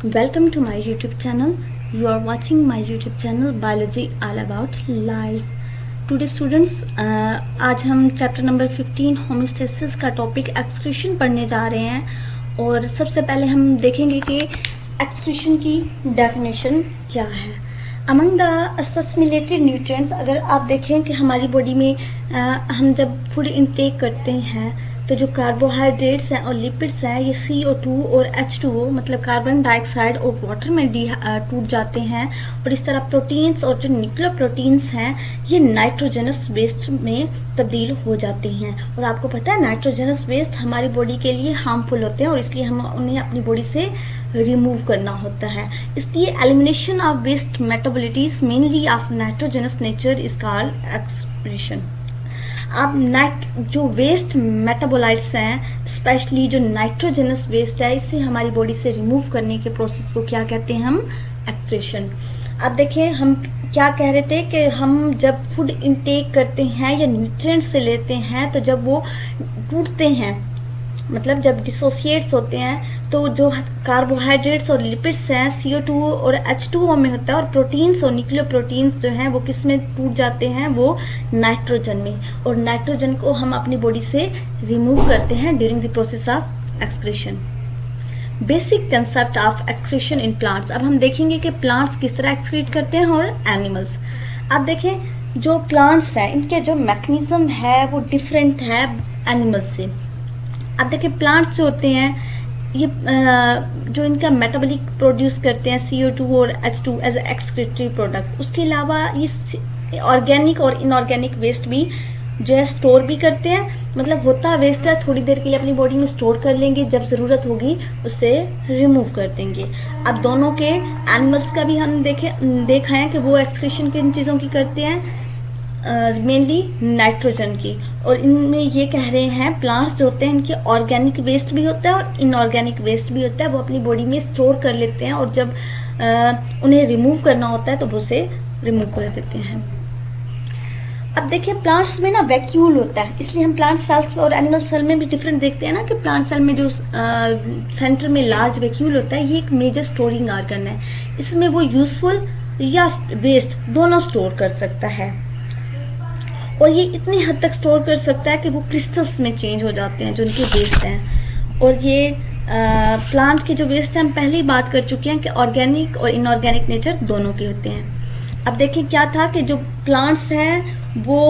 Welcome to my YouTube channel. You are watching my YouTube channel Biology All About Life. Today students, आज हम chapter number 15 homeostasis का topic excretion पढ़ने जा रहे हैं और सबसे पहले हम देखेंगे कि एक्सक्रीशन की डेफिनेशन क्या है। अमंग द असमिलेटेड न्यूट्रिएंट्स, अगर आप देखें कि हमारी बॉडी में हम जब फूड इंटेक करते हैं तो जो कार्बोहाइड्रेट्स हैं और लिपिड्स हैं ये CO2 और H2O मतलब कार्बन डाइऑक्साइड और वाटर में टूट जाते हैं और इस तरह प्रोटीन्स और जो न्यूक्लियर प्रोटीन्स हैं ये नाइट्रोजनस वेस्ट में तब्दील हो जाते हैं। और आपको पता है नाइट्रोजनस वेस्ट हमारी बॉडी के लिए हार्मफुल होते हैं और इसलिए हम उन्हें अपनी बॉडी से रिमूव करना होता है। इसलिए elimination of waste metabolites mainly of nitrogenous nature is called excretion. अब जो वेस्ट मेटाबोलाइट्स हैं, स्पेशली जो नाइट्रोजनस वेस्ट है, इसे हमारी बॉडी से रिमूव करने के प्रोसेस को क्या कहते हैं हम? एक्सक्रीशन। अब देखिए हम क्या कह रहे थे कि हम जब फूड इंटेक करते हैं या न्यूट्रिएंट्स से लेते हैं तो जब वो टूटते हैं मतलब जब डिसोसिएट्स होते हैं तो जो कार्बोहाइड्रेट्स और लिपिड्स हैं CO2 और H2O में होता है और प्रोटीन्स और न्यूक्लियर प्रोटीन्स जो हैं वो किस में टूट जाते हैं? वो नाइट्रोजन में। और नाइट्रोजन को हम अपनी बॉडी से रिमूव करते हैं during the process of excretion. Basic concept of excretion in plants. अब हम देखेंगे कि प्लांट्स किस तरह एक्सक्रीट करते हैं और एनिमल्स। अब देखें जो प्लांट्स हैं इनके जो मैकेनिज्म है वो डिफरेंट है एनिमल्स से। अब देखिए प्लांट्स जो होते हैं ये जो इनका मेटाबॉलिक प्रोड्यूस करते हैं CO2 और H2 एज एक्सक्रीटरी प्रोडक्ट, उसके अलावा ये ऑर्गेनिक और इनऑर्गेनिक वेस्ट भी जो है स्टोर भी करते हैं। मतलब होता वेस्ट है थोड़ी देर के लिए अपनी बॉडी में स्टोर कर लेंगे, जब ज़रूरत होगी उसे रिमूव कर देंगे। अब दोनों के एनिमल्स का भी हम देखा है कि वो एक्सक्रीशन किन चीज़ों की करते हैं, मेनली नाइट्रोजन की। और इनमें ये कह रहे हैं प्लांट्स जो होते हैं इनके ऑर्गेनिक वेस्ट भी होता है और इनऑर्गेनिक वेस्ट भी होता है, वो अपनी बॉडी में स्टोर कर लेते हैं और जब उन्हें रिमूव करना होता है तो वो उसे रिमूव कर देते हैं। अब देखिए प्लांट्स में ना वैक्यूल होता है, इसलिए हम प्लांट सेल्स और एनिमल सेल में भी डिफरेंट देखते हैं ना कि प्लांट सेल में जो सेंटर में लार्ज वैक्यूल होता है ये एक मेजर स्टोरिंग ऑर्गन है। इसमें वो यूजफुल या वेस्ट दोनों स्टोर कर सकता है और ये इतनी हद तक स्टोर कर सकता है कि वो क्रिस्टल्स में चेंज हो जाते हैं जो उनके वेस्ट हैं। और ये प्लांट के जो वेस्ट हैं हम पहले ही बात कर चुके हैं कि ऑर्गेनिक और इनऑर्गेनिक नेचर दोनों के होते हैं। अब देखिए क्या था कि जो प्लांट्स हैं वो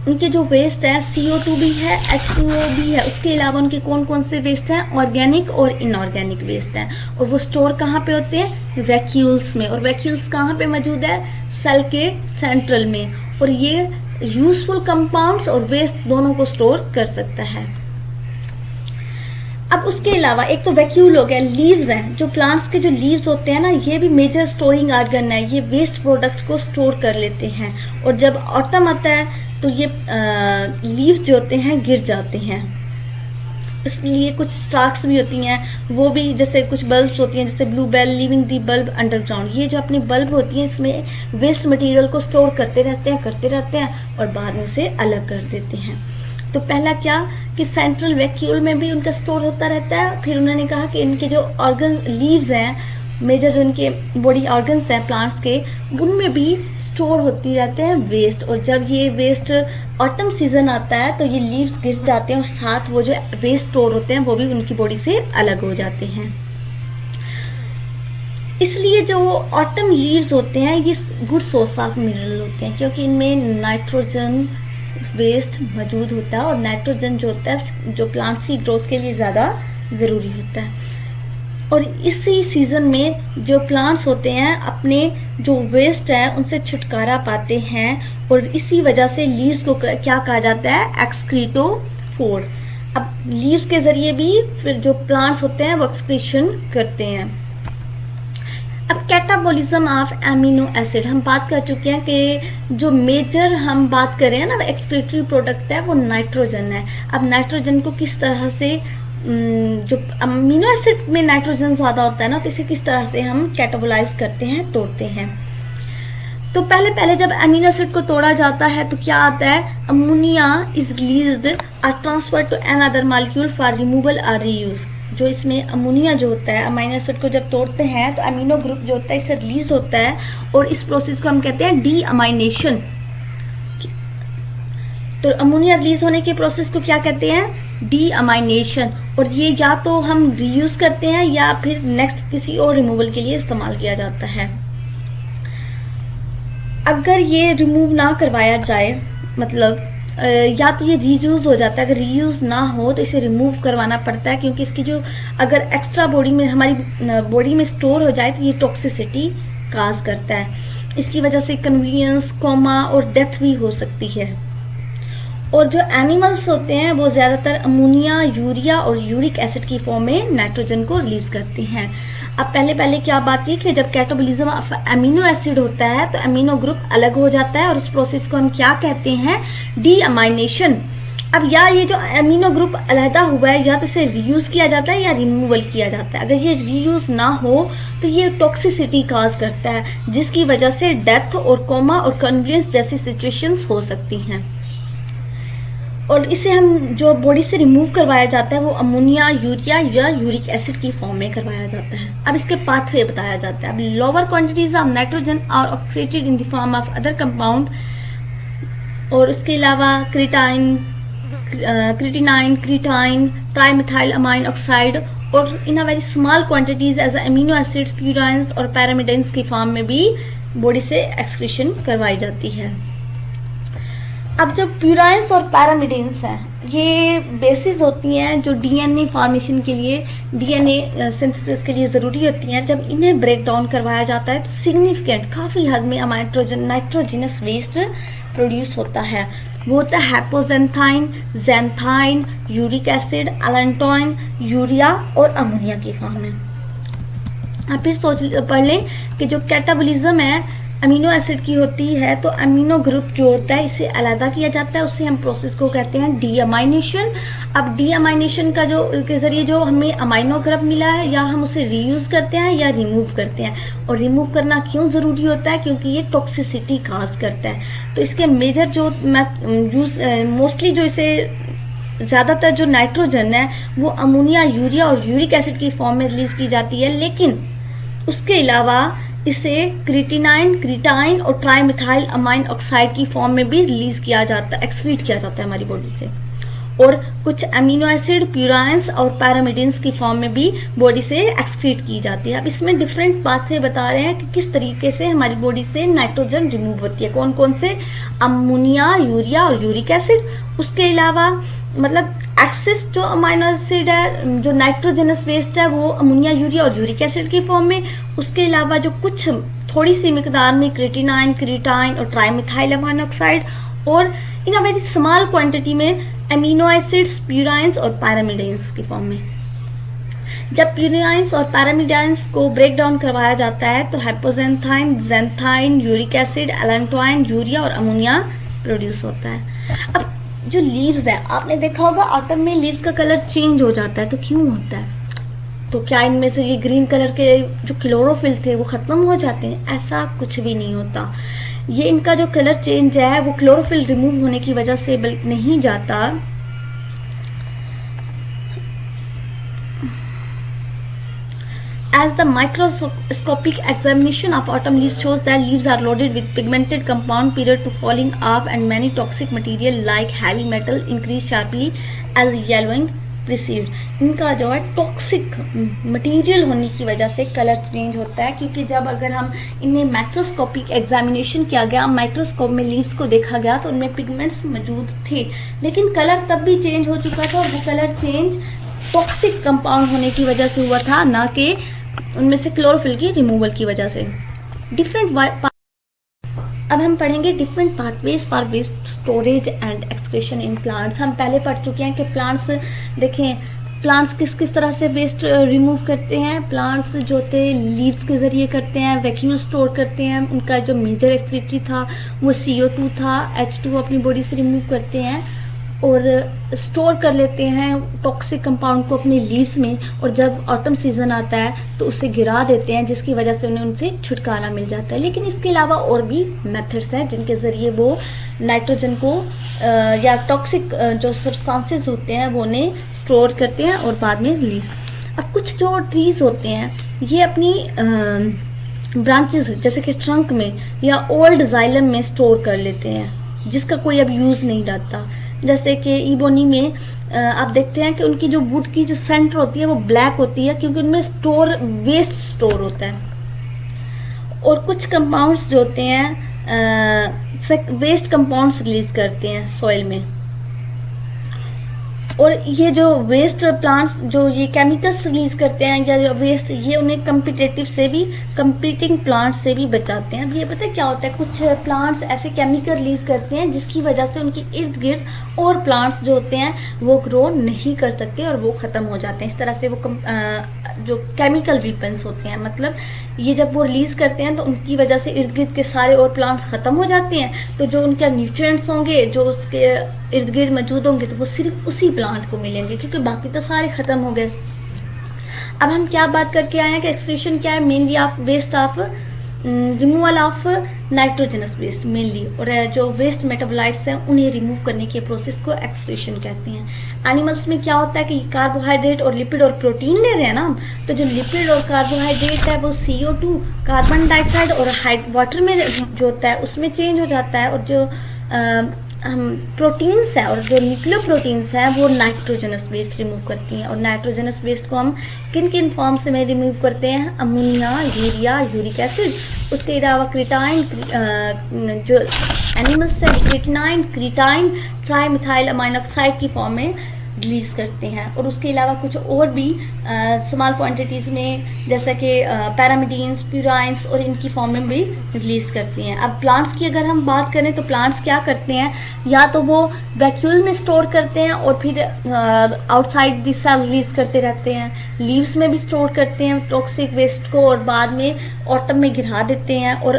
उनके जो वेस्ट है CO2 भी है H2O भी है, उसके अलावा उनके कौन कौन से वेस्ट हैं? ऑर्गेनिक और इनऑर्गेनिक वेस्ट हैं। और वो स्टोर कहाँ पे होते हैं? वैक्यूल्स में। और वैक्यूल्स कहाँ पे मौजूद है? सेल के सेंट्रल में। और ये यूजफुल कंपाउंड्स और वेस्ट दोनों को स्टोर कर सकता है। अब उसके अलावा एक तो वैक्यूल हो गया, लीव्स हैं, जो प्लांट्स के जो लीव्स होते हैं ना ये भी मेजर स्टोरिंग ऑर्गन है, ये वेस्ट प्रोडक्ट्स को स्टोर कर लेते हैं। और जब ऑटम आता है तो ये लीव्स जो होते हैं गिर जाते हैं, इसलिए कुछ स्टार्क्स भी होती हैं, वो भी जैसे कुछ बल्ब्स होती हैं जैसे blue bell living the bulb underground, ये जो अपनी बल्ब होती हैं इसमें वेस्ट मटेरियल को स्टोर करते रहते हैं और बाद में उसे अलग कर देते हैं। तो पहला क्या कि सेंट्रल वैक्यूल में भी उनका स्टोर होता रहता है। फिर उन्होंने कहा कि इनके जो ऑर्गन लीव्स हैं मेजर जो इनके बॉडी ऑर्गन्स हैं प्लांट्स के, उनमें भी स्टोर होती रहते हैं वेस्ट। और जब ये वेस्ट ऑटम सीजन आता है तो ये लीव्स गिर जाते हैं और साथ वो जो वेस्ट स्टोर होते हैं वो भी उनकी बॉडी से अलग हो जाते हैं। इसलिए जो ऑटम लीव्स होते हैं ये गुड सोर्स ऑफ मिनरल होते हैं क्योंकि इनमें नाइट्रोजन वेस्ट मौजूद होता है और नाइट्रोजन जो होता है जो प्लांट्स की ग्रोथ के लिए ज़्यादा ज़रूरी होता है। और इसी सीजन में जो प्लांट्स होते हैं अपने जो वेस्ट है उनसे छुटकारा पाते हैं और इसी वजह से लीव्स को क्या कहा जाता है? एक्सक्रीटोफोर। अब लीव्स के जरिए भी फिर जो प्लांट्स होते हैं वो एक्सक्रीशन करते हैं। अब कैटाबॉलिज्म ऑफ एमिनो एसिड हम बात कर चुके हैं कि जो मेजर हम बात कर रहे हैं ना एक्सक्रीटरी प्रोडक्ट है वो नाइट्रोजन है। अब नाइट्रोजन को किस तरह से जो अमीनो एसिड में नाइट्रोजन ज्यादा होता है ना तो इसे किस तरह से हम कैटाबोलाइज करते हैं, तोड़ते हैं। तो पहले जब अमीनो एसिड को तोड़ा जाता है तो क्या आता है? अमोनिया इज रिलीज्ड और transferred to another molecule for removal और रीयूज। जो इसमें अमोनिया जो होता है, अमीनो एसिड को जब तोड़ते हैं तो अमीनो ग्रुप जो होता है इससे रिलीज होता है और इस प्रोसेस को हम कहते हैं डी अमाइनेशन। तो अमोनिया रिलीज होने के प्रोसेस को क्या कहते हैं? D amination. और ये या तो हम रीयूज करते हैं या फिर नेक्स्ट किसी और रिमूवल के लिए इस्तेमाल किया जाता है। अगर ये रिमूव ना करवाया जाए, मतलब या तो ये रीयूज हो जाता है, अगर रीयूज ना हो तो इसे रिमूव करवाना पड़ता है, क्योंकि इसकी जो अगर एक्स्ट्रा बॉडी में, हमारी बॉडी में स्टोर हो जाए तो ये टॉक्सिसिटी काज करता है। इसकी वजह से कन्वीनियंस, कोमा और डेथ भी हो सकती है। और जो एनिमल्स होते हैं वो ज्यादातर अमोनिया, यूरिया और यूरिक एसिड की फॉर्म में नाइट्रोजन को रिलीज करते हैं। अब पहले क्या बात है कि जब कैटाबोलिज्म ऑफ अमीनो एसिड होता है तो अमीनो ग्रुप अलग हो जाता है और उस प्रोसेस को हम क्या कहते हैं? D amination. अब या ये जो अमीनो ग्रुप अलहदा हुआ है या तो इसे रीयूज किया जाता है या रिमूवल किया जाता है। अगर ये रीयूज ना हो तो ये टॉक्सिसिटी काज करता है, जिसकी वजह से डेथ और कोमा और कन्वुलेंस जैसी सिचुएशंस हो सकती हैं। और इसे हम जो बॉडी से रिमूव करवाया जाता है वो अमोनिया, यूरिया या यूरिक एसिड की फॉर्म में करवाया जाता है। अब इसके पाथवे बताया जाता है। अब lower quantities of nitrogen are oxidised in the form of other compound, और उसके अलावा क्रिटाइन, ट्राइमिथाइल अमाइन ऑक्साइड और in a very small quantities as amino acids, purines और पैरामिडाइंस की फॉर्म में भी बॉडी से एक्सक्रीशन करवाई जाती है। अब जो प्यूराइंस और पैरामिडेंस हैं, ये बेसिस होती हैं जो डीएनए फॉर्मेशन के लिए, डीएनए सिंथेसिस के लिए ज़रूरी होती हैं। जब इन्हें ब्रेक डाउन करवाया जाता है तो सिग्निफिकेंट, काफ़ी हद में नाइट्रोजनस वेस्ट प्रोड्यूस होता है। वो होता है हैपोजेंथाइन, जेंथाइन, यूरिक एसिड, एलेंटोइन, यूरिया और अमोनिया की फॉर्म में। अब फिर पढ़ लें कि जो कैटाबोलिज्म है अमीनो एसिड की होती है, तो अमीनो ग्रुप जो होता है इसे अलग किया जाता है, उससे हम प्रोसेस को कहते हैं डी अमाइनेशन। अब डी अमाइनेशन का जो के जरिए जो हमें अमाइनो ग्रुप मिला है, या हम उसे रीयूज करते हैं या रिमूव करते हैं। और रिमूव करना क्यों जरूरी होता है? क्योंकि ये टॉक्सिसिटी काज करता है। तो इसके मेजर जो मोस्टली जो इसे ज्यादातर जो नाइट्रोजन है वो अमोनिया, यूरिया और यूरिक एसिड की फॉर्म में रिलीज की जाती है, लेकिन उसके अलावा इसे क्रिटाइन और ट्राइमिथाइल अमाइन ऑक्साइड की फॉर्म में भी रिलीज किया जाता है, एक्सक्रीट किया जाता है हमारी बॉडी से। और कुछ अमीनो एसिड, प्यूराइंस और पैरामिडिन्स की फॉर्म में भी बॉडी से एक्सक्रीट की जाती है। अब इसमें डिफरेंट बात से बता रहे हैं कि किस तरीके से हमारी बॉडी से नाइट्रोजन रिमूव होती है, कौन कौन से? अमोनिया, यूरिया और यूरिक एसिड। उसके अलावा मतलब एक्सेस जो अमीनो एसिड है, जो नाइट्रोजनस वेस्ट है, वो अमोनिया, यूरिया और यूरिक एसिड की फॉर्म में। उसके अलावा जो कुछ थोड़ी सी मिकदार में क्रिटाइन और ट्राइमिथाइल अमाइन ऑक्साइड, और in a very small quantity में अमीनो एसिड्स, प्यूराइंस और पैरामिडाइंस की फॉर्म में। जब प्यूराइंस और पैरामिडाइंस को ब्रेक डाउन करवाया जाता है तो हाइपोजेंथाइन, जेंथाइन, यूरिक एसिड, एलेंटोइन, यूरिया और अमोनिया प्रोड्यूस होता है। अब जो लीव्स है, आपने देखा होगा ऑटम में लीव्स का कलर चेंज हो जाता है, तो क्यों होता है? तो क्या इनमें से ये ग्रीन कलर के जो क्लोरोफिल थे वो खत्म हो जाते हैं? ऐसा कुछ भी नहीं होता। ये इनका जो कलर चेंज है वो क्लोरोफिल रिमूव होने की वजह से नहीं जाता। As the microscopic examination of autumn leaves shows that leaves are loaded with pigmented compound prior to falling off, and many toxic material like heavy metal increase sharply as yellowing proceed. इनका जो है toxic material होने की वजह से colour change होता है, क्योंकि जब अगर हम इनमें माइक्रोस्कोपिक एग्जामिनेशन किया गया, माइक्रोस्कोप में लीव्स को देखा गया तो उनमें पिगमेंट्स मौजूद थे, लेकिन कलर तब भी चेंज हो चुका था, और वो कलर चेंज टॉक्सिक कंपाउंड होने की वजह से हुआ था, ना कि उनमें से क्लोरोफिल की रिमूवल की वजह से। अब हम पढ़ेंगे different pathways for waste storage and excretion in plants. हम पहले पढ़ चुके हैं कि प्लांट्स, देखें प्लांट्स किस किस तरह से वेस्ट रिमूव करते हैं। प्लांट्स जो थे लीव्स के जरिए करते हैं, वैक्यूम स्टोर करते हैं। उनका जो मेजर एक्सक्रीटरी था वो CO2 था, H2 अपनी बॉडी से रिमूव करते हैं और स्टोर कर लेते हैं टॉक्सिक कंपाउंड को अपने लीव्स में, और जब ऑटम सीजन आता है तो उसे गिरा देते हैं, जिसकी वजह से उन्हें उनसे छुटकारा मिल जाता है। लेकिन इसके अलावा और भी मेथड्स हैं जिनके जरिए वो नाइट्रोजन को या टॉक्सिक जो सब्सटेंसेस होते हैं वो उन्हें स्टोर करते हैं और बाद में रिलीज। अब कुछ जो ट्रीज होते हैं ये अपनी ब्रांचेस जैसे कि ट्रंक में या ओल्ड जाइलम में स्टोर कर लेते हैं जिसका कोई अब यूज नहीं रहता। जैसे कि इबोनी में आप देखते हैं कि उनकी जो वुड की जो सेंटर होती है वो ब्लैक होती है क्योंकि उनमें वेस्ट स्टोर होता है। और कुछ कंपाउंड्स जो होते हैं वेस्ट कंपाउंड्स रिलीज करते हैं सॉइल में। और ये जो वेस्ट प्लांट्स जो ये केमिकल्स रिलीज करते हैं या वेस्ट, ये उन्हें कंपीटिंग प्लांट्स से भी बचाते हैं। अब ये पता है क्या होता है, कुछ प्लांट्स ऐसे केमिकल रिलीज करते हैं जिसकी वजह से उनके इर्द गिर्द और प्लांट्स जो होते हैं वो ग्रो नहीं कर सकते और वो खत्म हो जाते हैं। इस तरह से वो जो केमिकल वीपन्स होते हैं, मतलब ये जब वो रिलीज करते हैं तो उनकी वजह से इर्द गिर्द के सारे और प्लांट्स खत्म हो जाते हैं। तो जो उनके न्यूट्रिएंट्स होंगे जो उसके इर्द गिर्द मौजूद होंगे तो वो सिर्फ उसी प्लांट को मिलेंगे क्योंकि बाकी तो सारे खत्म हो गए। अब हम क्या बात करके आए हैं कि एक्सक्रीशन क्या है, mainly of waste of removal of nitrogenous waste mainly, और जो वेस्ट मेटाबोलाइट्स हैं उन्हें रिमूव करने के प्रोसेस को एक्सक्रीशन कहते हैं। एनिमल्स में क्या होता है कि कार्बोहाइड्रेट और लिपिड और प्रोटीन ले रहे हैं ना हम, तो जो लिपिड और कार्बोहाइड्रेट है वो CO2 कार्बन डाइऑक्साइड और वाटर में जो होता है उसमें चेंज हो जाता है, और जो हम प्रोटीन्स हैं और जो न्यूक्लियोप्रोटीन्स हैं वो नाइट्रोजनस वेस्ट रिमूव करती हैं। और नाइट्रोजनस वेस्ट को हम किन किन फॉर्म्स में रिमूव करते हैं, अमोनिया, यूरिया, यूरिक एसिड, उसके अलावा क्रिटाइन, जो एनिमल्स है क्रिटिनाइन, क्रिटाइन, ट्राईमिथाइल अमाइन ऑक्साइड की फॉर्म में रिलीज करते हैं। और उसके अलावा कुछ और भी स्मॉल क्वांटिटीज में जैसे कि पैरामिडीन्स, प्यूराइंस और इनकी फॉर्म में भी रिलीज करती हैं। अब प्लांट्स की अगर हम बात करें तो प्लांट्स क्या करते हैं, या तो वो वैक्यूल में स्टोर करते हैं और फिर आउटसाइड द सेल रिलीज करते रहते हैं, लीव्स में भी स्टोर करते हैं टॉक्सिक वेस्ट को और बाद में ऑटम में गिरा देते हैं, और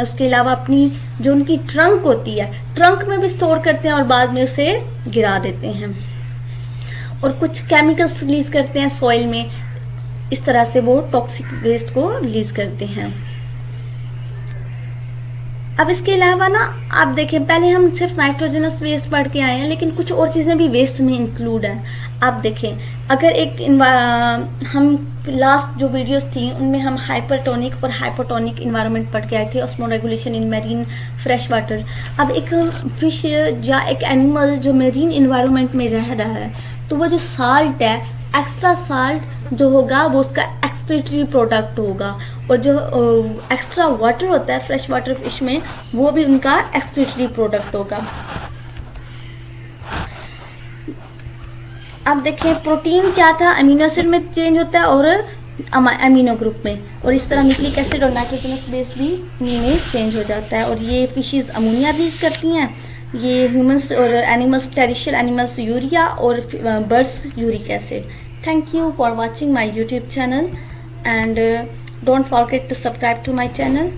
उसके अलावा अपनी जो उनकी ट्रंक होती है ट्रंक में भी स्टोर करते हैं और बाद में उसे गिरा देते हैं। और कुछ केमिकल्स रिलीज करते हैं सॉइल में, इस तरह से वो टॉक्सिक वेस्ट को रिलीज करते हैं। अब इसके अलावा ना आप देखें, पहले हम सिर्फ नाइट्रोजनस वेस्ट पढ़ के आए हैं लेकिन कुछ और चीजें भी वेस्ट में इंक्लूड है। आप देखें, अगर एक हम लास्ट जो वीडियोस थी उनमें हम हाइपरटोनिक और हाइपोटोनिक इन्वायरमेंट पढ़ के आए थे, ऑस्मोरेगुलेशन इन मैरीन फ्रेश वाटर। अब एक फिश या एक एनिमल जो मैरीन इन्वायरमेंट में रह रहा है तो वो जो साल्ट है, एक्स्ट्रा साल्ट जो होगा वो उसका एक्सक्रीटरी प्रोडक्ट होगा, और जो एक्स्ट्रा वाटर होता है फ्रेश वाटर फिश में वो भी उनका एक्सक्रीटरी प्रोडक्ट होगा। अब देखिए प्रोटीन क्या था, अमीनो एसिड में चेंज होता है और अमीनो ग्रुप में, और इस तरह न्यूक्लिक एसिड और नाइट्रोजनस बेस भी में चेंज हो जाता है। और ये फिशेस अमोनिया रिलीज करती हैं, ये ह्यूमंस और एनिमल्स, टेरिशियल एनिमल्स यूरिया और birds uric acid. Thank you for watching my YouTube channel and don't forget to subscribe to my channel.